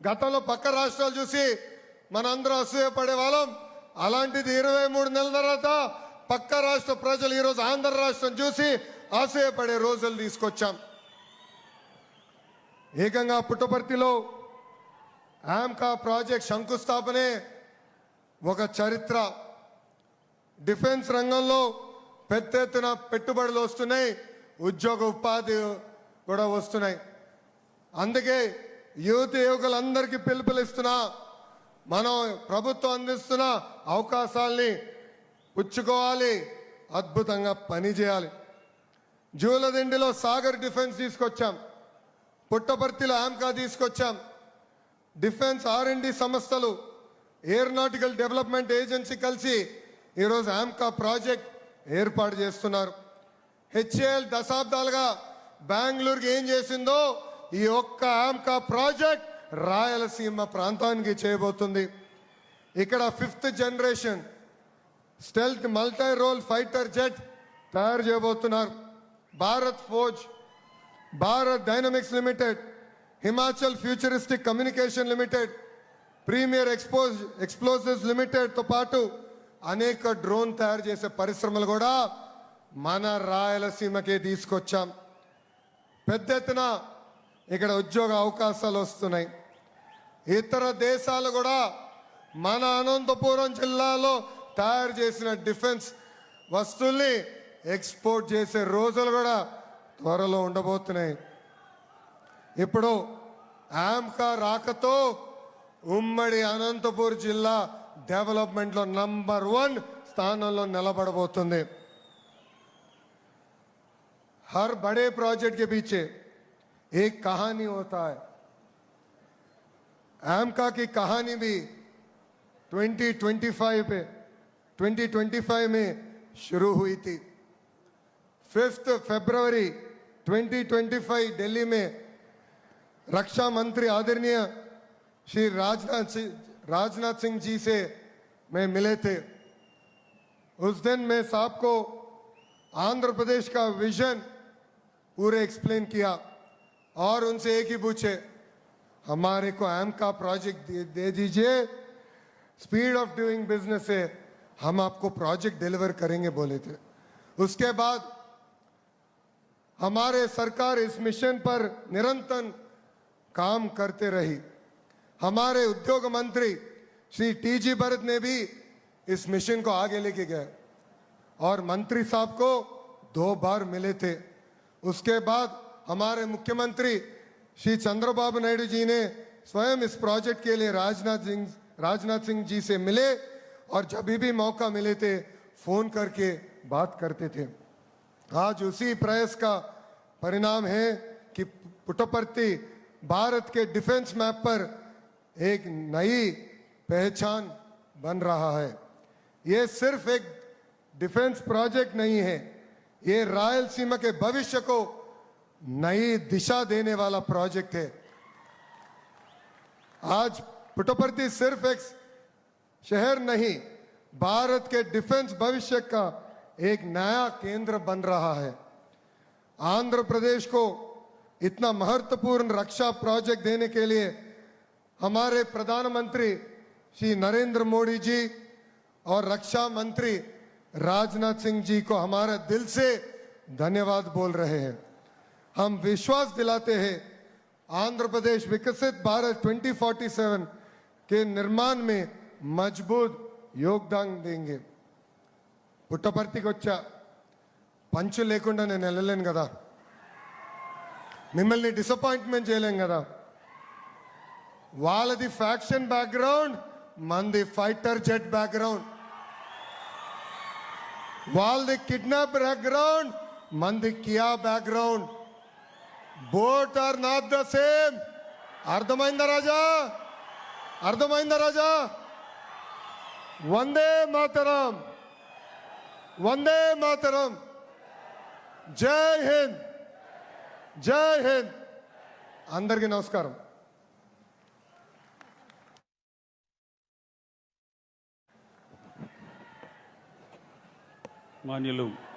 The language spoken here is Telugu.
గతంలో పక్క రాష్ట్రాలు చూసి మనందరం అసూయపడే వాళ్ళం. అలాంటిది 23 నెలల తర్వాత పక్క రాష్ట్ర ప్రజలు ఈరోజు ఆంధ్ర రాష్ట్రం చూసి అసూయపడే రోజులు తీసుకొచ్చాం. ఏకంగా పుట్టపర్తిలో ఆమ్కా ప్రాజెక్ట్ శంకుస్థాపనే ఒక చరిత్ర. డిఫెన్స్ రంగంలో పెద్ద ఎత్తున పెట్టుబడులు వస్తున్నాయి, ఉద్యోగ ఉపాధి కూడా వస్తున్నాయి. అందుకే యువకులందరికీ పిలుపునిస్తున్నా, మనం ప్రభుత్వం అందిస్తున్న అవకాశాలని పుచ్చుకోవాలి, అద్భుతంగా పనిచేయాలి. జూలదిండిలో సాగర్ డిఫెన్స్ తీసుకొచ్చాం, పుట్టపర్తిలో ఆమ్కా తీసుకొచ్చాం. డిఫెన్స్ R&D సంస్థలు, ఏరోనాటికల్ డెవలప్మెంట్ ఏజెన్సీ కలిసి ఈరోజు ఆమ్కా ప్రాజెక్ట్ ఏర్పాటు చేస్తున్నారు. HAL దశాబ్దాలుగా బెంగళూరుకి ఏం చేసిందో ఈ ఒక్క ఆమ్కా ప్రాజెక్ట్ రాయలసీమ ప్రాంతానికి చేయబోతుంది. ఇక్కడ 5th generation stealth multi role fighter jet తయారు చేయబోతున్నారు. Bharat Forge, Bharat Dynamics Limited, Himachal Futuristic Communication Limited, Premier Explosives లిమిటెడ్తో పాటు అనేక డ్రోన్ తయారు చేసే పరిశ్రమలు కూడా మన రాయలసీమకే తీసుకొచ్చాం. పెద్ద ఎత్తున ఇక్కడ ఉద్యోగ అవకాశాలు వస్తున్నాయి. ఇతర దేశాలు కూడా మన అనంతపురం జిల్లాలో తయారు చేసిన డిఫెన్స్ వస్తువుల్ని ఎక్స్పోర్ట్ చేసే రోజులు కూడా త్వరలో ఉండబోతున్నాయి. ఇప్పుడు ఆమ్కా రాకతో ఉమ్మడి అనంతపూర్ జిల్లా డెవలప్మెంట్లో నంబర్ 1 స్థానంలో నిలబడబోతుంది. हर बड़े प्रोजेक्ट के पीछे एक कहानी होता है. आमका की कहानी भी 2025 में शुरू हुई थी. 5 फरवरी 2025 दिल्ली में रक्षा मंत्री आदरणीय श्री राजनाथ सिंह जी से मैं मिले थे. उस दिन मैं साहब को आंध्र प्रदेश का विजन पूरे एक्सप्लेन किया और उनसे एक ही पूछे, हमारे को आमका प्रोजेक्ट दे दीजिए, स्पीड ऑफ डूइंग बिजनेस है, हम आपको प्रोजेक्ट डिलीवर करेंगे बोले थे. उसके बाद हमारे सरकार इस मिशन पर निरंतर काम करते रही. हमारे उद्योग मंत्री श्री TG भरत ने भी इस मिशन को आगे लेके गए और मंत्री साहब को 2 बार मिले थे. उसके बाद हमारे मुख्यमंत्री श्री चंद्रबाबू नायडू जी ने स्वयं इस प्रोजेक्ट के लिए राजनाथ सिंह जी से मिले और जब भी मौका मिले थे फोन करके बात करते थे. आज उसी प्रयास का परिणाम है कि पुट्टपर्ती भारत के डिफेंस मैप पर एक नई पहचान बन रहा है. ये सिर्फ एक डिफेंस प्रोजेक्ट नहीं है, ये रायलसीमा के भविष्य को नई दिशा देने वाला प्रोजेक्ट है. आज पुट्टपर्ती सिर्फ एक शहर नहीं, भारत के डिफेंस भविष्य का एक नया केंद्र बन रहा है. आंध्र प्रदेश को इतना महत्वपूर्ण रक्षा प्रोजेक्ट देने के लिए हमारे प्रधानमंत्री श्री नरेंद्र मोदी जी और रक्षा मंत्री राजनाथ सिंह जी को हमारे दिल से धन्यवाद बोल रहे हैं. हम विश्वास दिलाते हैं आंध्र प्रदेश विकसित भारत 2047 के निर्माण में मजबूत योगदान देंगे. పుట్టపర్తికి వచ్చా, పంచు లేకుండా నేను వెళ్ళలేను కదా, మిమ్మల్ని డిసప్పాయింట్మెంట్ చేయలేం కదా. వాళ్ళది ఫ్యాక్షన్ బ్యాక్గ్రౌండ్, మంది ఫైటర్ జెట్ బ్యాక్గ్రౌండ్. వాళ్ళది కిడ్నాప్ బ్యాక్గ్రౌండ్, మంది Kia background. Both are not the same. అర్థమైందా రాజా? అర్థమైందా రాజా? వందే మాతరం, వందే మాతరం. జై హింద్, జై హింద్. అందరికీ నమస్కారం. మాన్యులు